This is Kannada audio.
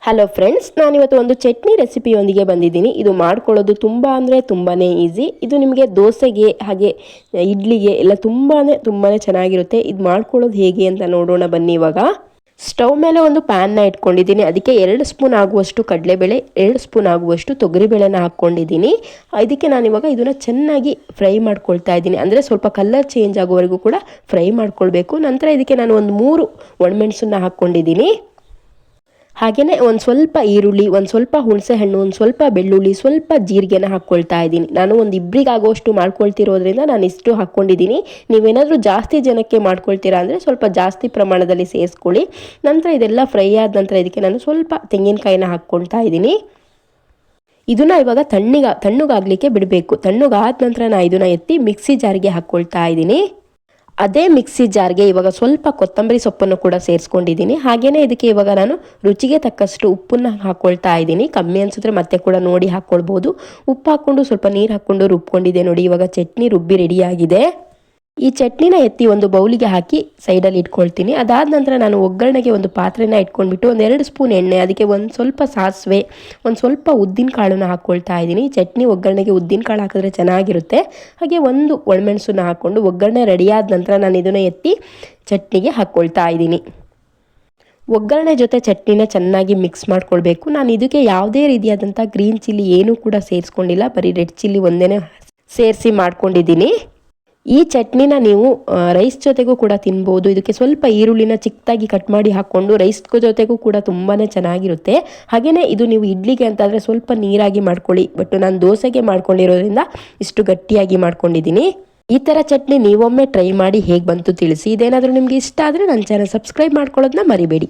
ಹಲೋ ಫ್ರೆಂಡ್ಸ್, ನಾನಿವತ್ತು ಒಂದು ಚಟ್ನಿ ರೆಸಿಪಿಯೊಂದಿಗೆ ಬಂದಿದ್ದೀನಿ. ಇದು ಮಾಡ್ಕೊಳ್ಳೋದು ತುಂಬ ಅಂದರೆ ತುಂಬಾ ಈಸಿ. ಇದು ನಿಮಗೆ ದೋಸೆಗೆ ಹಾಗೆ ಇಡ್ಲಿಗೆ ಎಲ್ಲ ತುಂಬಾ ಚೆನ್ನಾಗಿರುತ್ತೆ. ಇದು ಮಾಡ್ಕೊಳ್ಳೋದು ಹೇಗೆ ಅಂತ ನೋಡೋಣ ಬನ್ನಿ. ಇವಾಗ ಸ್ಟವ್ ಮೇಲೆ ಒಂದು ಪ್ಯಾನ್ನ ಇಟ್ಕೊಂಡಿದ್ದೀನಿ. ಅದಕ್ಕೆ 2 ಸ್ಪೂನ್ ಆಗುವಷ್ಟು ಕಡಲೆಬೇಳೆ, 2 ಸ್ಪೂನ್ ಆಗುವಷ್ಟು ತೊಗರಿಬೇಳೆನ ಹಾಕ್ಕೊಂಡಿದ್ದೀನಿ. ಇದಕ್ಕೆ ನಾನಿವಾಗ ಇದನ್ನು ಚೆನ್ನಾಗಿ ಫ್ರೈ ಮಾಡ್ಕೊಳ್ತಾ ಇದ್ದೀನಿ. ಅಂದರೆ ಸ್ವಲ್ಪ ಕಲರ್ ಚೇಂಜ್ ಆಗೋವರೆಗೂ ಕೂಡ ಫ್ರೈ ಮಾಡ್ಕೊಳ್ಬೇಕು. ನಂತರ ಇದಕ್ಕೆ ನಾನು ಒಂದು 3 ಒಣಮೆಣಸನ್ನ ಹಾಕ್ಕೊಂಡಿದ್ದೀನಿ. ಹಾಗೆಯೇ ಒಂದು ಸ್ವಲ್ಪ ಈರುಳ್ಳಿ, ಒಂದು ಸ್ವಲ್ಪ ಹುಣಸೆ ಹಣ್ಣು, ಒಂದು ಸ್ವಲ್ಪ ಬೆಳ್ಳುಳ್ಳಿ, ಸ್ವಲ್ಪ ಜೀರಿಗೆನ ಹಾಕ್ಕೊಳ್ತಾ ಇದ್ದೀನಿ. ನಾನು ಒಂದು ಇಬ್ಬರಿಗೆ ಆಗೋಷ್ಟು ಮಾಡ್ಕೊಳ್ತಿರೋದ್ರಿಂದ ನಾನು ಇಷ್ಟು ಹಾಕ್ಕೊಂಡಿದ್ದೀನಿ. ನೀವೇನಾದರೂ ಜಾಸ್ತಿ ಜನಕ್ಕೆ ಮಾಡ್ಕೊಳ್ತೀರಾ ಅಂದರೆ ಸ್ವಲ್ಪ ಜಾಸ್ತಿ ಪ್ರಮಾಣದಲ್ಲಿ ಸೇರಿಸ್ಕೊಳ್ಳಿ. ನಂತರ ಇದೆಲ್ಲ ಫ್ರೈ ಆದ ನಂತರ ಇದಕ್ಕೆ ನಾನು ಸ್ವಲ್ಪ ತೆಂಗಿನಕಾಯಿನ ಹಾಕ್ಕೊಳ್ತಾ ಇದ್ದೀನಿ. ಇದನ್ನು ಇವಾಗ ತಣ್ಣಗಾಗಲಿಕ್ಕೆ ಬಿಡಬೇಕು. ತಣ್ಣಗಾದ ನಂತರ ನಾನು ಇದನ್ನು ಎತ್ತಿ ಮಿಕ್ಸಿ ಜಾರಿಗೆ ಹಾಕ್ಕೊಳ್ತಾ ಇದ್ದೀನಿ. ಅದೇ ಮಿಕ್ಸಿ ಜಾರ್ಗೆ ಇವಾಗ ಸ್ವಲ್ಪ ಕೊತ್ತಂಬರಿ ಸೊಪ್ಪನ್ನು ಕೂಡ ಸೇರಿಸ್ಕೊಂಡಿದ್ದೀನಿ. ಹಾಗೆಯೇ ಇದಕ್ಕೆ ಇವಾಗ ನಾನು ರುಚಿಗೆ ತಕ್ಕಷ್ಟು ಉಪ್ಪನ್ನು ಹಾಕ್ಕೊಳ್ತಾ ಇದ್ದೀನಿ. ಕಮ್ಮಿ ಅನಿಸಿದ್ರೆ ಮತ್ತೆ ಕೂಡ ನೋಡಿ ಹಾಕ್ಕೊಳ್ಬೋದು. ಉಪ್ಪು ಹಾಕ್ಕೊಂಡು ಸ್ವಲ್ಪ ನೀರು ಹಾಕ್ಕೊಂಡು ರುಬ್ಕೊಂಡಿದ್ದೆ ನೋಡಿ. ಇವಾಗ ಚಟ್ನಿ ರುಬ್ಬಿ ರೆಡಿಯಾಗಿದೆ. ಈ ಚಟ್ನಿನ ಎತ್ತಿ ಒಂದು ಬೌಲಿಗೆ ಹಾಕಿ ಸೈಡಲ್ಲಿ ಇಟ್ಕೊಳ್ತೀನಿ. ಅದಾದ ನಂತರ ನಾನು ಒಗ್ಗರಣೆಗೆ ಒಂದು ಪಾತ್ರೆನ ಇಟ್ಕೊಂಡ್ಬಿಟ್ಟು ಒಂದು 2 ಸ್ಪೂನ್ ಎಣ್ಣೆ, ಅದಕ್ಕೆ ಒಂದು ಸ್ವಲ್ಪ ಸಾಸಿವೆ, ಒಂದು ಸ್ವಲ್ಪ ಉದ್ದಿನ ಕಾಳನ್ನು ಹಾಕ್ಕೊಳ್ತಾ ಇದ್ದೀನಿ. ಚಟ್ನಿ ಒಗ್ಗರಣೆಗೆ ಉದ್ದಿನ ಕಾಳು ಹಾಕಿದ್ರೆ ಚೆನ್ನಾಗಿರುತ್ತೆ. ಹಾಗೆ ಒಂದು ಒಣಮೆಣಸನ್ನ ಹಾಕ್ಕೊಂಡು ಒಗ್ಗರಣೆ ರೆಡಿಯಾದ ನಂತರ ನಾನು ಇದನ್ನು ಎತ್ತಿ ಚಟ್ನಿಗೆ ಹಾಕ್ಕೊಳ್ತಾ ಇದ್ದೀನಿ. ಒಗ್ಗರಣೆ ಜೊತೆ ಚಟ್ನಿನ ಚೆನ್ನಾಗಿ ಮಿಕ್ಸ್ ಮಾಡ್ಕೊಳ್ಬೇಕು. ನಾನು ಇದಕ್ಕೆ ಯಾವುದೇ ರೀತಿಯಾದಂಥ ಗ್ರೀನ್ ಚಿಲ್ಲಿ ಏನೂ ಕೂಡ ಸೇರಿಸ್ಕೊಂಡಿಲ್ಲ. ಬರೀ ರೆಡ್ ಚಿಲ್ಲಿ ಒಂದೇ ಸೇರಿಸಿ ಮಾಡ್ಕೊಂಡಿದ್ದೀನಿ. ಈ ಚಟ್ನಿನ ನೀವು ರೈಸ್ ಜೊತೆಗೂ ಕೂಡ ತಿನ್ಬೋದು. ಇದಕ್ಕೆ ಸ್ವಲ್ಪ ಈರುಳ್ಳಿನ ಚಿಕ್ಕದಾಗಿ ಕಟ್ ಮಾಡಿ ಹಾಕ್ಕೊಂಡು ರೈಸ್ ಜೊತೆಗೂ ಕೂಡ ತುಂಬಾ ಚೆನ್ನಾಗಿರುತ್ತೆ. ಹಾಗೆಯೇ ಇದು ನೀವು ಇಡ್ಲಿಗೆ ಅಂತಾದರೆ ಸ್ವಲ್ಪ ನೀರಾಗಿ ಮಾಡ್ಕೊಳ್ಳಿ. ಬಟ್ ನಾನು ದೋಸೆಗೆ ಮಾಡ್ಕೊಂಡಿರೋದ್ರಿಂದ ಇಷ್ಟು ಗಟ್ಟಿಯಾಗಿ ಮಾಡ್ಕೊಂಡಿದ್ದೀನಿ. ಈ ಥರ ಚಟ್ನಿ ನೀವೊಮ್ಮೆ ಟ್ರೈ ಮಾಡಿ ಹೇಗೆ ಬಂತು ತಿಳಿಸಿ. ಇದೇನಾದರೂ ನಿಮಗೆ ಇಷ್ಟ ಆದರೆ ನನ್ನ ಚಾನಲ್ ಸಬ್ಸ್ಕ್ರೈಬ್ ಮಾಡ್ಕೊಳ್ಳೋದನ್ನ ಮರಿಬೇಡಿ.